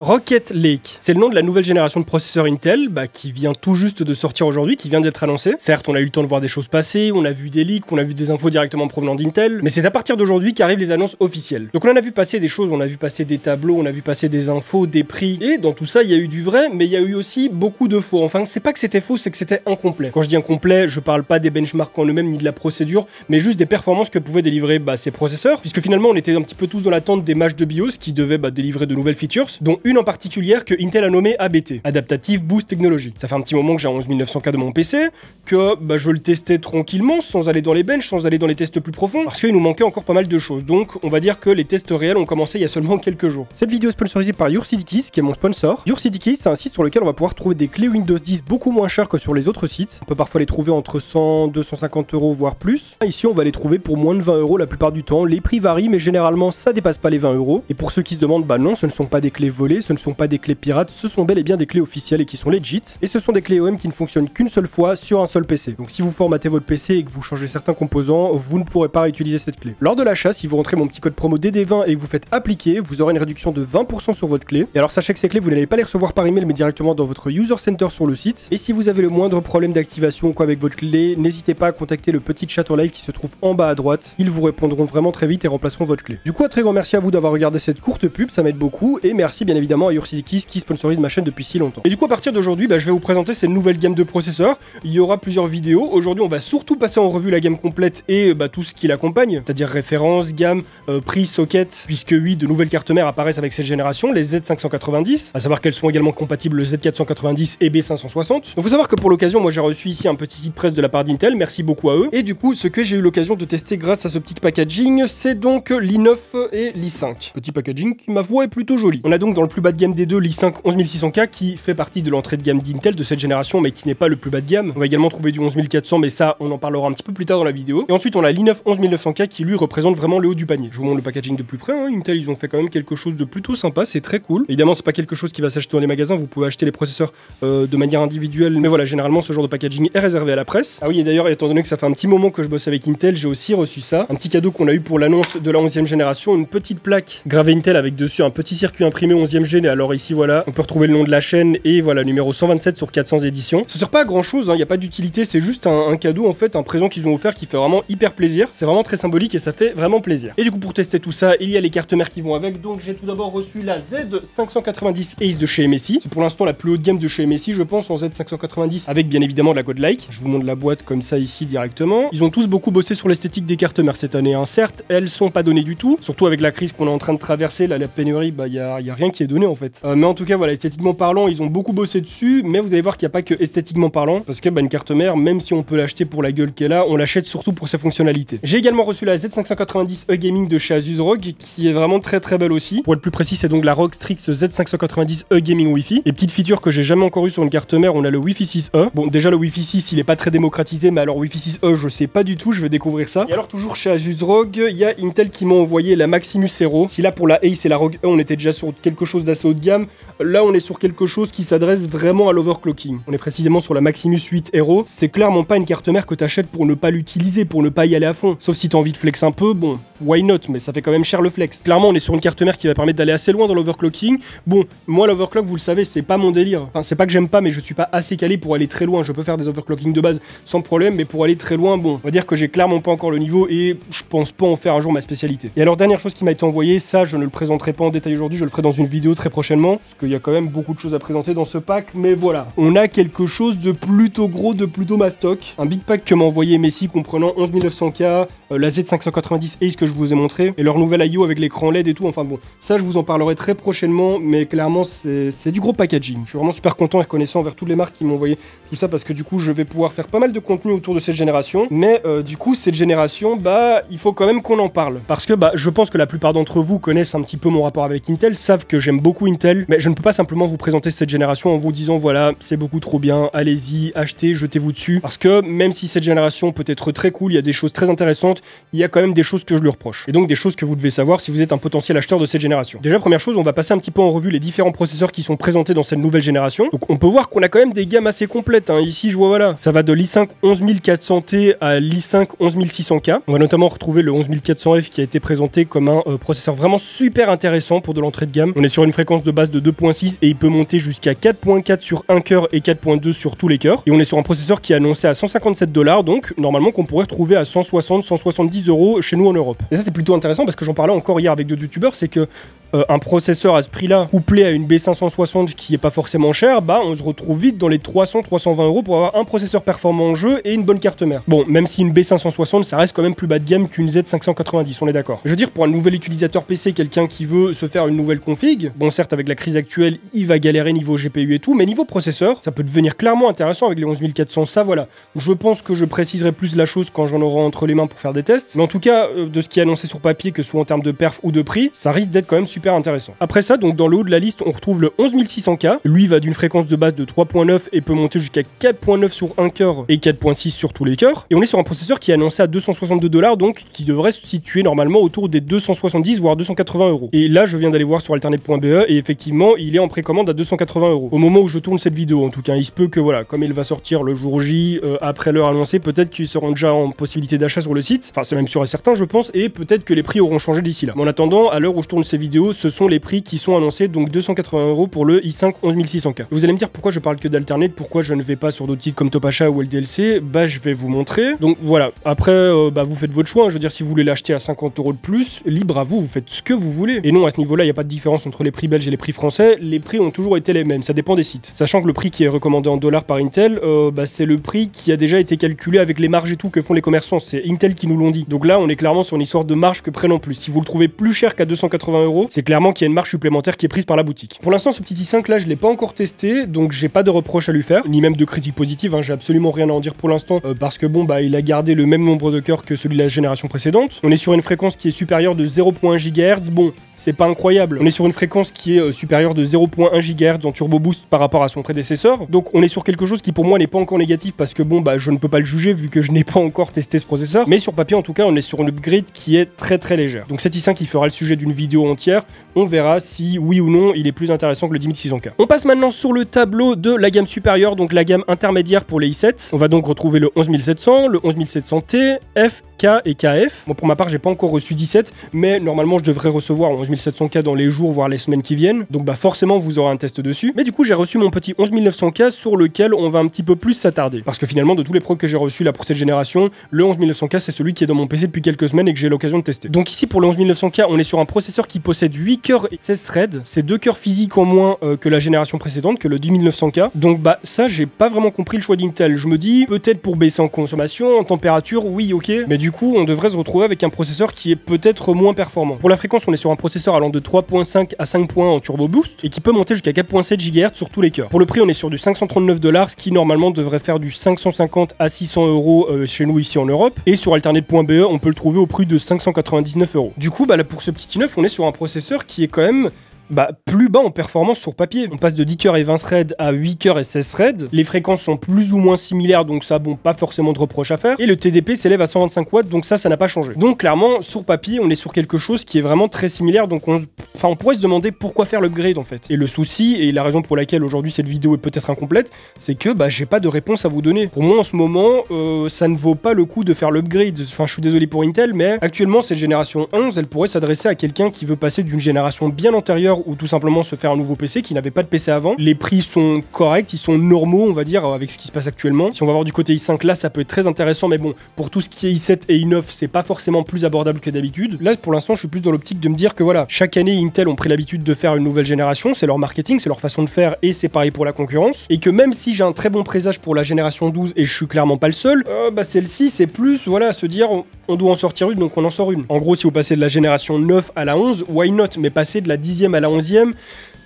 Rocket Lake, c'est le nom de la nouvelle génération de processeurs Intel qui vient tout juste de sortir aujourd'hui, qui vient d'être annoncé. Certes, on a eu le temps de voir des choses passer, on a vu des leaks, on a vu des infos directement provenant d'Intel, mais c'est à partir d'aujourd'hui qu'arrivent les annonces officielles. Donc on en a vu passer des choses, on a vu passer des tableaux, on a vu passer des infos, des prix, et dans tout ça, il y a eu du vrai, mais il y a eu aussi beaucoup de faux. Enfin, c'est pas que c'était faux, c'est que c'était incomplet. Quand je dis incomplet, je parle pas des benchmarks en eux-mêmes ni de la procédure, mais juste des performances que pouvaient délivrer ces processeurs, puisque finalement on était un petit peu tous dans l'attente des matchs de BIOS qui devaient délivrer de nouvelles features, dont une en particulière que Intel a nommé ABT, Adaptative Boost Technology. Ça fait un petit moment que j'ai un 11900K de mon PC, que je le testais tranquillement, sans aller dans les benches, sans aller dans les tests plus profonds, parce qu'il nous manquait encore pas mal de choses. Donc on va dire que les tests réels ont commencé il y a seulement quelques jours. Cette vidéo est sponsorisée par YourCDKeys, qui est mon sponsor. YourCDKeys, c'est un site sur lequel on va pouvoir trouver des clés Windows 10 beaucoup moins chères que sur les autres sites. On peut parfois les trouver entre 100, 250 euros, voire plus. Ici, on va les trouver pour moins de 20 euros la plupart du temps. Les prix varient, mais généralement, ça dépasse pas les 20 euros. Et pour ceux qui se demandent, non, ce ne sont pas des clés volées, ce ne sont pas des clés pirates, ce sont bel et bien des clés officielles et qui sont legit, et ce sont des clés OEM qui ne fonctionnent qu'une seule fois sur un seul PC. Donc si vous formatez votre PC et que vous changez certains composants, vous ne pourrez pas réutiliser cette clé. Lors de l'achat, si vous rentrez mon petit code promo DD20 et que vous faites appliquer, vous aurez une réduction de 20% sur votre clé. Et alors sachez que ces clés, vous n'allez pas les recevoir par email mais directement dans votre user center sur le site. Et si vous avez le moindre problème d'activation avec votre clé, n'hésitez pas à contacter le petit chat en live qui se trouve en bas à droite. Ils vous répondront vraiment très vite et remplaceront votre clé. Du coup, un très grand merci à vous d'avoir regardé cette courte pub, ça m'aide beaucoup, et merci bien évidemment à YourCDKeys qui sponsorise ma chaîne depuis si longtemps. Et du coup, à partir d'aujourd'hui, je vais vous présenter cette nouvelle gamme de processeurs. Il y aura plusieurs vidéos. Aujourd'hui, on va surtout passer en revue la gamme complète et tout ce qui l'accompagne, c'est-à-dire référence, gamme, prix, socket, puisque oui, de nouvelles cartes mères apparaissent avec cette génération, les Z590, à savoir qu'elles sont également compatibles Z490 et B560. Donc, faut savoir que pour l'occasion, moi j'ai reçu ici un petit kit presse de la part d'Intel, merci beaucoup à eux. Et du coup, ce que j'ai eu l'occasion de tester grâce à ce petit packaging, c'est donc l'i9 et l'i5. Petit packaging qui, ma foi, est plutôt joli. On a donc dans le plus bas de gamme des deux l'i5 11600K qui fait partie de l'entrée de gamme d'Intel de cette génération, mais qui n'est pas le plus bas de gamme. On va également trouver du 11400, mais ça, on en parlera un petit peu plus tard dans la vidéo. Et ensuite, on a l'i9 11900K qui lui représente vraiment le haut du panier. Je vous montre le packaging de plus près. Intel, ils ont fait quand même quelque chose de plutôt sympa, c'est très cool. Évidemment, c'est pas quelque chose qui va s'acheter dans les magasins. Vous pouvez acheter les processeurs de manière individuelle, mais voilà, généralement, ce genre de packaging est réservé à la presse. Ah oui, et d'ailleurs, étant donné que ça fait un petit moment que je bosse avec Intel, j'ai aussi reçu ça, un petit cadeau qu'on a eu pour l'annonce de la 11e génération, une petite plaque gravée Intel avec dessus un petit circuit imprimé 11e G. Et alors ici, voilà, on peut retrouver le nom de la chaîne et voilà, numéro 127 sur 400 éditions. Ce sert pas à grand chose, il n'y a pas d'utilité, c'est juste un cadeau en fait, un présent qu'ils ont offert qui fait vraiment hyper plaisir. C'est vraiment très symbolique et ça fait vraiment plaisir. Et du coup, pour tester tout ça, il y a les cartes mères qui vont avec. Donc j'ai tout d'abord reçu la Z590 Ace de chez MSI. C'est pour l'instant la plus haute gamme de chez MSI, je pense, en Z590, avec bien évidemment de la Godlike. Je vous montre la boîte comme ça ici directement. Ils ont tous beaucoup bossé sur l'esthétique des cartes mères cette année. Certes, elles sont pas données du tout, surtout avec la crise qu'on est en train de traverser, là, la pénurie, y a rien qui est donné en fait. Mais en tout cas, voilà, esthétiquement parlant, ils ont beaucoup bossé dessus, mais vous allez voir qu'il n'y a pas que esthétiquement parlant, parce que une carte mère, même si on peut l'acheter pour la gueule qu'elle a, on l'achète surtout pour ses fonctionnalités. J'ai également reçu la Z590 E-Gaming de chez Asus ROG, qui est vraiment très très belle aussi. Pour être plus précis, c'est donc la ROG Strix Z590 E-Gaming Wi-Fi. Les petites features que j'ai jamais encore eu sur une carte mère, on a le Wi-Fi 6E. Bon, déjà le Wi-Fi 6, il est pas très démocratisé, mais alors Wi-Fi 6E, je sais pas du tout, je vais découvrir ça. Et alors toujours chez Asus ROG, il y a Intel qui m'a envoyé la Maximus Hero. Si là pour la Ace et la ROG E, on était déjà sur quelque chose d'assez haut de gamme, là on est sur quelque chose qui s'adresse vraiment à l'overclocking. On est précisément sur la Maximus 8 Hero. C'est clairement pas une carte mère que t'achètes pour ne pas l'utiliser, pour ne pas y aller à fond. Sauf si t'as envie de flex un peu, bon, why not, mais ça fait quand même cher le flex. Clairement, on est sur une carte mère qui va permettre d'aller assez loin dans l'overclocking. Bon, moi l'overclock, vous le savez, c'est pas mon délire. Enfin, c'est pas que j'aime pas, mais je suis pas assez calé pour aller très loin. Je peux faire des overclocking de base sans problème, mais pour aller très loin, bon, on va dire que j'ai clairement pas encore le niveau et je pense pas en faire un jour ma spécialité. Et alors, dernière chose qui m'a été envoyée, ça, je ne le présenterai pas en détail aujourd'hui, je le ferai dans une vidéo très prochainement, parce qu'il y a quand même beaucoup de choses à présenter dans ce pack, mais voilà. On a quelque chose de plutôt gros, de plutôt mastoc. Un big pack que m'a envoyé Messi comprenant 11900K, la Z590 Ace que je vous ai montré, et leur nouvelle IO avec l'écran LED et tout, enfin bon, ça je vous en parlerai très prochainement, mais clairement c'est du gros packaging. Je suis vraiment super content et reconnaissant envers toutes les marques qui m'ont envoyé tout ça, parce que du coup je vais pouvoir faire pas mal de contenu autour de cette génération, mais du coup cette génération, il faut quand même qu'on en parle, parce que je pense que la plupart d'entre vous connaissent un petit peu mon rapport avec Intel, savent que j'aime beaucoup Intel, mais je ne peux pas simplement vous présenter cette génération en vous disant voilà, c'est beaucoup trop bien, allez-y, achetez, jetez-vous dessus, parce que même si cette génération peut être très cool, il y a des choses très intéressantes, précédente, il y a quand même des choses que je lui reproche. Et donc des choses que vous devez savoir si vous êtes un potentiel acheteur de cette génération. Déjà, première chose, on va passer un petit peu en revue les différents processeurs qui sont présentés dans cette nouvelle génération. Donc on peut voir qu'on a quand même des gammes assez complètes, hein. Ici, je vois, voilà, ça va de l'i5 11400T à l'i5 11600K. On va notamment retrouver le 11400F qui a été présenté comme un processeur vraiment super intéressant pour de l'entrée de gamme. On est sur une fréquence de base de 2.6 et il peut monter jusqu'à 4.4 sur un cœur et 4.2 sur tous les cœurs. Et on est sur un processeur qui est annoncé à 157$, donc normalement qu'on pourrait retrouver à 160-170 € chez nous en Europe. Et ça c'est plutôt intéressant parce que j'en parlais encore hier avec d'autres youtubeurs, c'est que un processeur à ce prix-là, couplé à une B560 qui est pas forcément cher, bah on se retrouve vite dans les 300-320 € pour avoir un processeur performant en jeu et une bonne carte mère. Bon, même si une B560 ça reste quand même plus bas de gamme qu'une Z590, on est d'accord. Je veux dire, pour un nouvel utilisateur PC, quelqu'un qui veut se faire une nouvelle config, bon certes avec la crise actuelle, il va galérer niveau GPU et tout, mais niveau processeur, ça peut devenir clairement intéressant avec les 11400, ça voilà. Je pense que je préciserai plus la chose quand j'en aurai entre les mains pour faire des tests, mais en tout cas, de ce qui est annoncé sur papier, que ce soit en termes de perf ou de prix, ça risque d'être quand même super intéressant. Après ça, donc dans le haut de la liste, on retrouve le 11600K. Lui va d'une fréquence de base de 3.9 et peut monter jusqu'à 4.9 sur un cœur et 4.6 sur tous les cœurs. Et on est sur un processeur qui est annoncé à 262$, donc qui devrait se situer normalement autour des 270 voire 280 €. Et là, je viens d'aller voir sur alternate.be et effectivement, il est en précommande à 280 €. Au moment où je tourne cette vidéo, en tout cas, il se peut que voilà, comme il va sortir le jour J après l'heure annoncée, peut-être qu'ils seront déjà en possibilité d'achat sur le site. Enfin, c'est même sûr et certain, je pense, et peut-être que les prix auront changé d'ici là. Mais en attendant, à l'heure où je tourne ces vidéos, ce sont les prix qui sont annoncés, donc 280 € pour le i5 11600K. Vous allez me dire pourquoi je parle que d'alternate, pourquoi je ne vais pas sur d'autres sites comme Topacha ou LDLC. Bah, je vais vous montrer. Donc voilà. Après, bah, vous faites votre choix. Hein. Je veux dire, si vous voulez l'acheter à 50 € de plus, libre à vous, vous faites ce que vous voulez. Et non, à ce niveau-là, il n'y a pas de différence entre les prix belges et les prix français. Les prix ont toujours été les mêmes. Ça dépend des sites. Sachant que le prix qui est recommandé en dollars par Intel, bah, c'est le prix qui a déjà été calculé avec les marges et tout que font les commerçants. C'est Intel qui nous l'ont dit. Donc là, on est clairement sur une histoire de marge que prennent en plus. Si vous le trouvez plus cher qu'à 280 €, c'est clairement qu'il y a une marge supplémentaire qui est prise par la boutique. Pour l'instant, ce petit i5 là, je l'ai pas encore testé, donc j'ai pas de reproche à lui faire, ni même de critique positive, hein, j'ai absolument rien à en dire pour l'instant, parce que bon, bah, il a gardé le même nombre de cœurs que celui de la génération précédente. On est sur une fréquence qui est supérieure de 0.1 GHz, bon, c'est pas incroyable. On est sur une fréquence qui est supérieure de 0.1 GHz en turbo boost par rapport à son prédécesseur, donc on est sur quelque chose qui pour moi n'est pas encore négatif, parce que bon, bah, je ne peux pas le juger vu que je n'ai pas encore testé ce processeur, mais sur papier en tout cas, on est sur une upgrade qui est très très légère. Donc cet i5 il fera le sujet d'une vidéo entière, on verra si oui ou non il est plus intéressant que le 10600K. On passe maintenant sur le tableau de la gamme supérieure, donc la gamme intermédiaire pour les i7. On va donc retrouver le 11700, le 11700T, F, K et KF. Bon, pour ma part, j'ai pas encore reçu 17, mais normalement, je devrais recevoir 11700K dans les jours, voire les semaines qui viennent. Donc, bah, forcément, vous aurez un test dessus. Mais du coup, j'ai reçu mon petit 11900K sur lequel on va un petit peu plus s'attarder. Parce que finalement, de tous les pros que j'ai reçus là pour cette génération, le 11900K, c'est celui qui est dans mon PC depuis quelques semaines et que j'ai l'occasion de tester. Donc, ici, pour le 11900K, on est sur un processeur qui possède 8 cœurs et 16 threads. C'est 2 cœurs physiques en moins que la génération précédente, que le 10900K. Donc, bah, ça, j'ai pas vraiment compris le choix d'Intel. Je me dis, peut-être pour baisser en consommation, en température, oui, ok. Mais du coup, on devrait se retrouver avec un processeur qui est peut-être moins performant. Pour la fréquence, on est sur un processeur allant de 3.5 à 5 points en turbo boost et qui peut monter jusqu'à 4.7 GHz sur tous les cœurs. Pour le prix, on est sur du 539$, ce qui normalement devrait faire du 550 à 600 € chez nous ici en Europe. Et sur alternate.be, on peut le trouver au prix de 599 €. Du coup, bah là, pour ce petit i9, on est sur un processeur qui est quand même plus bas en performance sur papier. On passe de 10 cœurs et 20 threads à 8 cœurs et 16 threads. Les fréquences sont plus ou moins similaires, donc ça, bon, pas forcément de reproche à faire. Et le TDP s'élève à 125 watts, donc ça n'a pas changé. Donc clairement, sur papier, on est sur quelque chose qui est vraiment très similaire, donc on pourrait se demander pourquoi faire l'upgrade en fait. Et le souci, et la raison pour laquelle aujourd'hui cette vidéo est peut-être incomplète, c'est que j'ai pas de réponse à vous donner. Pour moi en ce moment, ça ne vaut pas le coup de faire l'upgrade. Enfin, je suis désolé pour Intel, mais actuellement cette génération 11, elle pourrait s'adresser à quelqu'un qui veut passer d'une génération bien antérieure ou tout simplement se faire un nouveau PC qui n'avait pas de PC avant. Les prix sont corrects, ils sont normaux, on va dire, avec ce qui se passe actuellement. Si on va voir du côté i5, là, ça peut être très intéressant, mais bon, pour tout ce qui est i7 et i9, c'est pas forcément plus abordable que d'habitude. Là, pour l'instant, je suis plus dans l'optique de me dire que voilà, chaque année, Intel ont pris l'habitude de faire une nouvelle génération, c'est leur marketing, c'est leur façon de faire, et c'est pareil pour la concurrence. Et que même si j'ai un très bon présage pour la génération 12, et je suis clairement pas le seul, celle-ci, c'est plus, voilà, se dire, on doit en sortir une, donc on en sort une. En gros, si vous passez de la génération 9 à la 11, why not? Mais passer de la 10e à la 11e,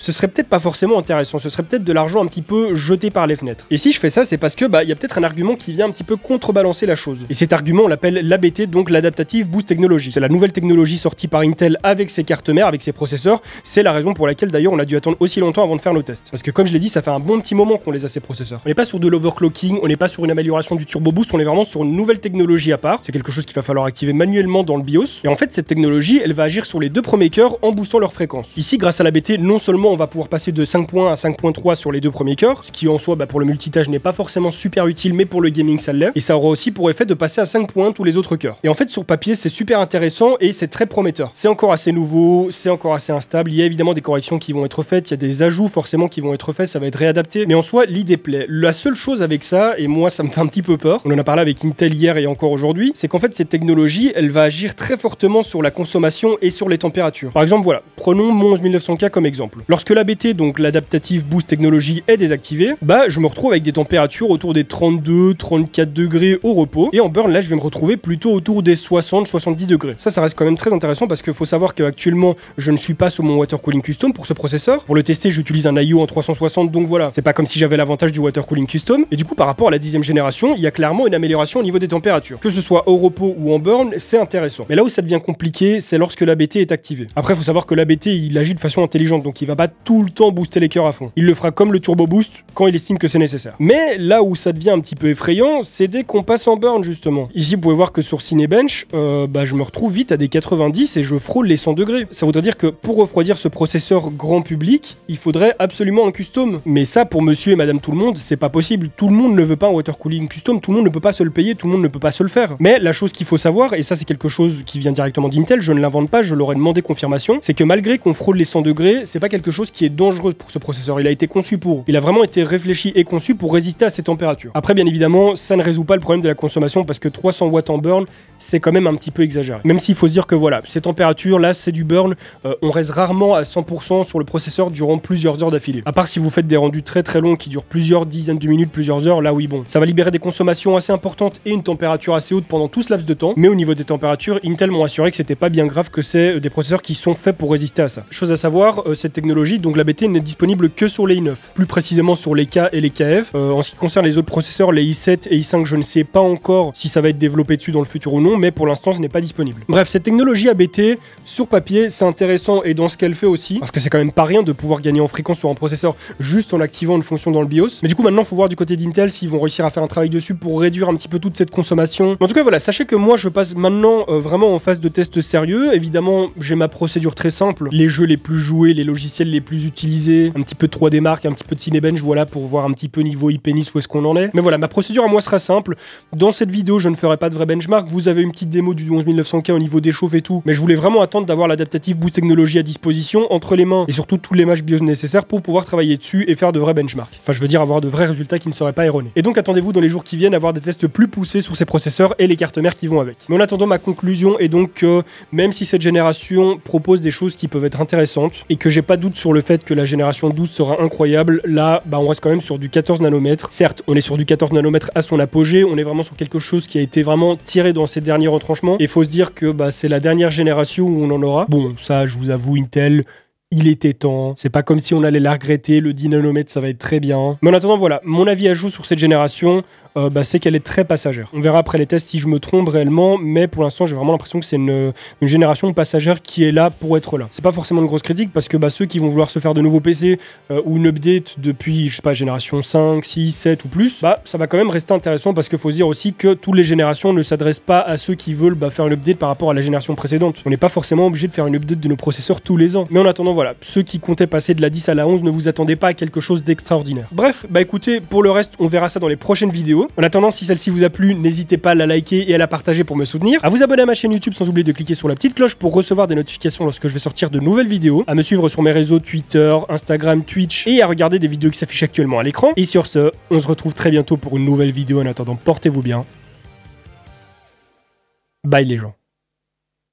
ce serait peut-être pas forcément intéressant, ce serait peut-être de l'argent un petit peu jeté par les fenêtres. Et si je fais ça, c'est parce que il y a peut-être un argument qui vient un petit peu contrebalancer la chose. Et cet argument, on l'appelle l'ABT, donc l'Adaptative Boost Technology. C'est la nouvelle technologie sortie par Intel avec ses cartes mères, avec ses processeurs. C'est la raison pour laquelle d'ailleurs on a dû attendre aussi longtemps avant de faire nos tests. Parce que comme je l'ai dit, ça fait un bon petit moment qu'on les a ces processeurs. On n'est pas sur de l'overclocking, on n'est pas sur une amélioration du turbo boost, on est vraiment sur une nouvelle technologie à part. C'est quelque chose qu'il va falloir activer manuellement dans le BIOS. Et en fait, cette technologie, elle va agir sur les deux premiers cœurs en boostant leur fréquence. Ici, grâce à l'ABT, non seulement on va pouvoir passer de 5.1 à 5.3 sur les deux premiers cœurs, ce qui en soi, pour le multitâche n'est pas forcément super utile, mais pour le gaming ça l'est. Et ça aura aussi pour effet de passer à 5.1 tous les autres cœurs. Et en fait, sur papier, c'est super intéressant et c'est très prometteur. C'est encore assez nouveau, c'est encore assez instable. Il y a évidemment des corrections qui vont être faites, il y a des ajouts forcément qui vont être faits, ça va être réadapté. Mais en soi, l'idée plaît. La seule chose avec ça, et moi ça me fait un petit peu peur, on en a parlé avec Intel hier et encore aujourd'hui, c'est qu'en fait cette technologie, elle va agir très fortement sur la consommation et sur les températures. Par exemple, voilà, prenons mon 11900K comme exemple. Lorsque l'ABT, donc l'Adaptative Boost Technology, est désactivée, je me retrouve avec des températures autour des 32, 34 degrés au repos. Et en burn, là, je vais me retrouver plutôt autour des 60-70 degrés. Ça reste quand même très intéressant parce qu'il faut savoir qu'actuellement, je ne suis pas sur mon water cooling custom pour ce processeur. Pour le tester, j'utilise un IO en 360, donc voilà, c'est pas comme si j'avais l'avantage du water cooling custom. Et du coup, par rapport à la 10e génération, il y a clairement une amélioration au niveau des températures. Que ce soit au repos ou en burn, c'est intéressant. Mais là où ça devient compliqué, c'est lorsque l'ABT est activé. Après, il faut savoir que l'ABT, il agit de façon intelligente, donc il va pas tout le temps booster les cœurs à fond. Il le fera comme le turbo boost quand il estime que c'est nécessaire. Mais là où ça devient un petit peu effrayant, c'est dès qu'on passe en burn justement. Ici, vous pouvez voir que sur Cinebench, je me retrouve vite à des 90 et je frôle les 100 degrés. Ça voudrait dire que pour refroidir ce processeur grand public, il faudrait absolument un custom. Mais ça, pour monsieur et madame tout le monde, c'est pas possible. Tout le monde ne veut pas un water cooling custom, tout le monde ne peut pas se le payer, tout le monde ne peut pas se le faire. Mais la chose qu'il faut savoir, et ça c'est quelque chose qui vient directement d'Intel, je ne l'invente pas, je leur ai demandé confirmation, c'est que malgré qu'on frôle les 100 degrés, c'est pas quelque chose qui est dangereux pour ce processeur. Il a été conçu pour. Il a vraiment été réfléchi et conçu pour résister à ces températures. Après, bien évidemment, ça ne résout pas le problème de la consommation parce que 300 watts en burn, c'est quand même un petit peu exagéré. Même s'il faut se dire que voilà, ces températures là, c'est du burn, on reste rarement à 100% sur le processeur durant plusieurs heures d'affilée. À part si vous faites des rendus très très longs qui durent plusieurs dizaines de minutes, plusieurs heures, là oui bon, ça va libérer des consommations assez importantes et une température assez haute pendant tout ce laps de temps. Mais au niveau des températures, Intel m'ont assuré que c'était pas bien grave, que c'est des processeurs qui sont faits pour résister à ça. Chose à savoir, cette technologie, donc l'ABT n'est disponible que sur les i9, plus précisément sur les K et les KF. En ce qui concerne les autres processeurs, les i7 et i5, je ne sais pas encore si ça va être développé dessus dans le futur ou non, mais pour l'instant, ce n'est pas disponible. Bref, cette technologie ABT, sur papier, c'est intéressant et dans ce qu'elle fait aussi, parce que c'est quand même pas rien de pouvoir gagner en fréquence sur un processeur juste en activant une fonction dans le BIOS. Mais du coup, maintenant, il faut voir du côté d'Intel s'ils vont réussir à faire un travail dessus pour réduire un petit peu toute cette consommation. Mais en tout cas, voilà, sachez que moi, je passe maintenant vraiment en phase de test sérieux. Évidemment, j'ai ma procédure très simple. Les jeux les plus joués, les logiciels les plus utilisés, un petit peu de 3D Mark, un petit peu de Cinebench, voilà, pour voir un petit peu niveau IPNIS où est-ce qu'on en est. Mais voilà, ma procédure à moi sera simple. Dans cette vidéo, je ne ferai pas de vrai benchmark. Vous avez une petite démo du 11900K au niveau des chauffes et tout. Mais je voulais vraiment attendre d'avoir l'Adaptative Boost Technology à disposition entre les mains et surtout tous les matchs BIOS nécessaires pour pouvoir travailler dessus et faire de vrais benchmarks. Enfin, je veux dire avoir de vrais résultats qui ne seraient pas erronés. Et donc, attendez-vous dans les jours qui viennent à avoir des tests plus poussés sur ces processeurs et les cartes mères qui vont avec. Mais en attendant, ma conclusion est donc que même si cette génération propose des choses qui peuvent être intéressantes et que j'ai pas de doute sur le fait que la génération 12 sera incroyable, là, on reste quand même sur du 14 nanomètres. Certes, on est sur du 14 nanomètres à son apogée, on est vraiment sur quelque chose qui a été vraiment tiré dans ces derniers retranchements. Et faut se dire que c'est la dernière génération où on en aura. Bon, ça, je vous avoue, Intel, il était temps. C'est pas comme si on allait la regretter. Le 10 nanomètres, ça va être très bien. Mais en attendant, voilà, mon avis à jour sur cette génération, c'est qu'elle est très passagère. On verra après les tests si je me trompe réellement, mais pour l'instant, j'ai vraiment l'impression que c'est une génération passagère qui est là pour être là. C'est pas forcément une grosse critique parce que ceux qui vont vouloir se faire de nouveaux PC ou une update depuis, je sais pas, génération 5, 6, 7 ou plus, ça va quand même rester intéressant parce qu'il faut se dire aussi que toutes les générations ne s'adressent pas à ceux qui veulent faire une update par rapport à la génération précédente. On n'est pas forcément obligé de faire une update de nos processeurs tous les ans. Mais en attendant, voilà, ceux qui comptaient passer de la 10 à la 11, ne vous attendez pas à quelque chose d'extraordinaire. Bref, écoutez, pour le reste, on verra ça dans les prochaines vidéos. En attendant, si celle-ci vous a plu, n'hésitez pas à la liker et à la partager pour me soutenir, à vous abonner à ma chaîne YouTube sans oublier de cliquer sur la petite cloche pour recevoir des notifications lorsque je vais sortir de nouvelles vidéos, à me suivre sur mes réseaux Twitter, Instagram, Twitch et à regarder des vidéos qui s'affichent actuellement à l'écran. Et sur ce, on se retrouve très bientôt pour une nouvelle vidéo. En attendant, portez-vous bien. Bye les gens.